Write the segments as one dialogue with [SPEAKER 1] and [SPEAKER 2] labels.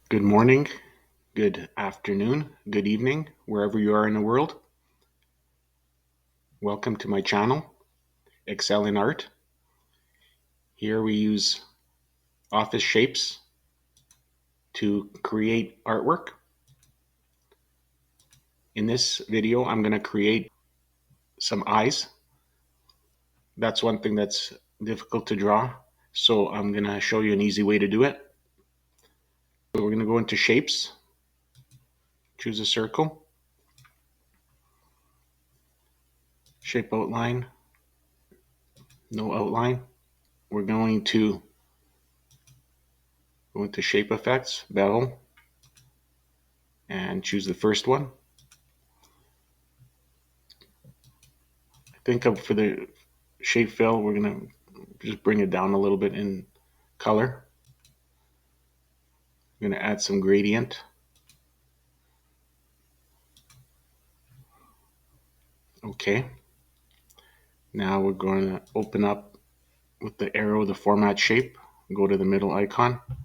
[SPEAKER 1] Good morning, good afternoon, good evening, wherever you are in the world. Welcome to my channel, Excel in Art. Here we use office shapes to create artwork. In this video, I'm going to create some eyes. That's one thing that's difficult to draw, so I'm going to show you an easy way to do it. So we're going to go into shapes, choose a circle, shape outline, no outline. We're going to go into shape effects, bevel, and choose the first one. I think for the shape fill, we're going to just bring it down a little bit in color. I'm going to add some gradient. Okay. Now we're going to open up with the arrow, the format shape, go to the middle icon. I'm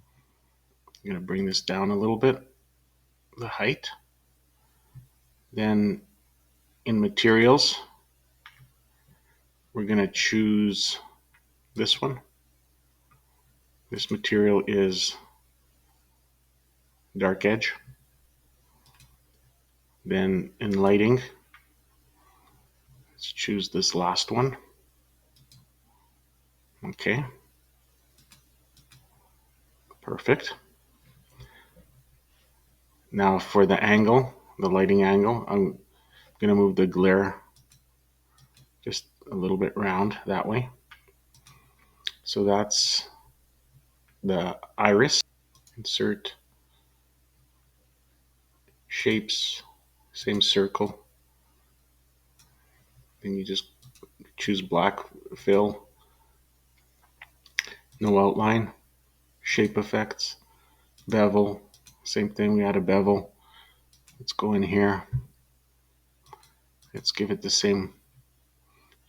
[SPEAKER 1] going to bring this down a little bit, the height. Then in materials, we're going to choose this one. This material is dark edge. Then in lighting, let's choose this last one. Okay. Perfect. Now for the angle, the lighting angle, I'm going to move the glare just a little bit round that way. So that's the iris. Insert shapes, same circle. Then you just choose black fill, no outline, shape effects, bevel, same thing, we add a bevel. Let's go in here. Let's give it the same,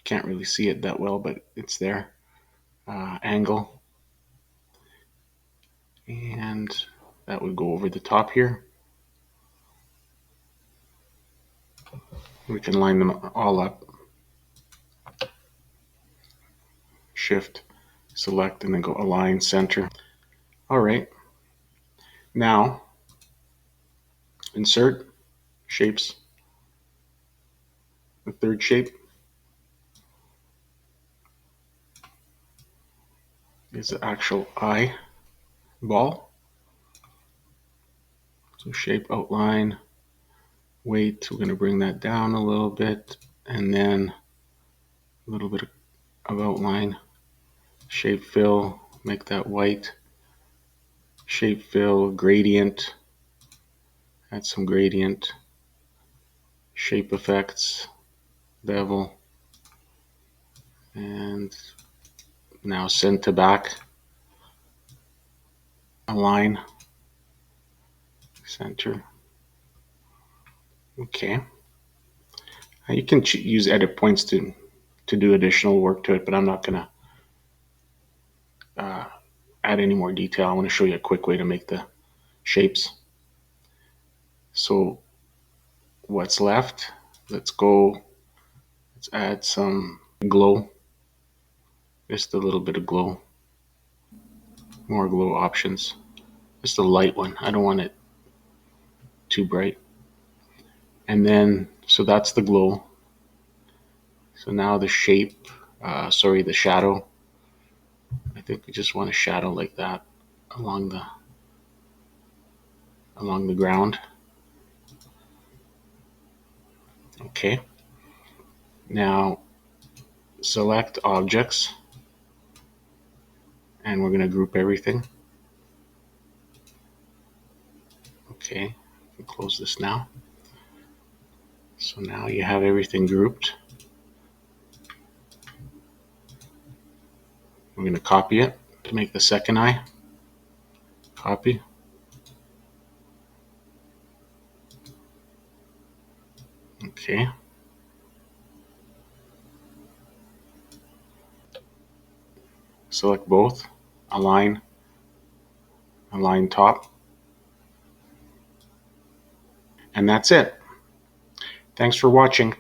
[SPEAKER 1] can't really see it that well, but it's there. Angle. And that would go over the top here. We can line them all up. Shift, select, and then go align center. All right. Now, insert shapes. The third shape is the actual eye ball. So shape, outline, weight, we're going to bring that down a little bit, and then a little bit of outline. Shape fill, make that white. Shape fill, gradient, add some gradient. Shape effects, bevel, and now send to back. Align, center. Okay. Now you can use edit points to do additional work to it, but I'm not going to add any more detail. I want to show you a quick way to make the shapes. So what's left? Let's add some glow. Just a little bit of glow. More glow options. Just a light one. I don't want it too bright. And then, so that's the glow. So now the shape, the shadow. I think we just want a shadow like that along the ground. Okay. Now select objects, and we're going to group everything. Okay, close this now. So now you have everything grouped. We're going to copy it to make the second eye. Copy. Okay. Select both. Align top. And that's it. Thanks for watching.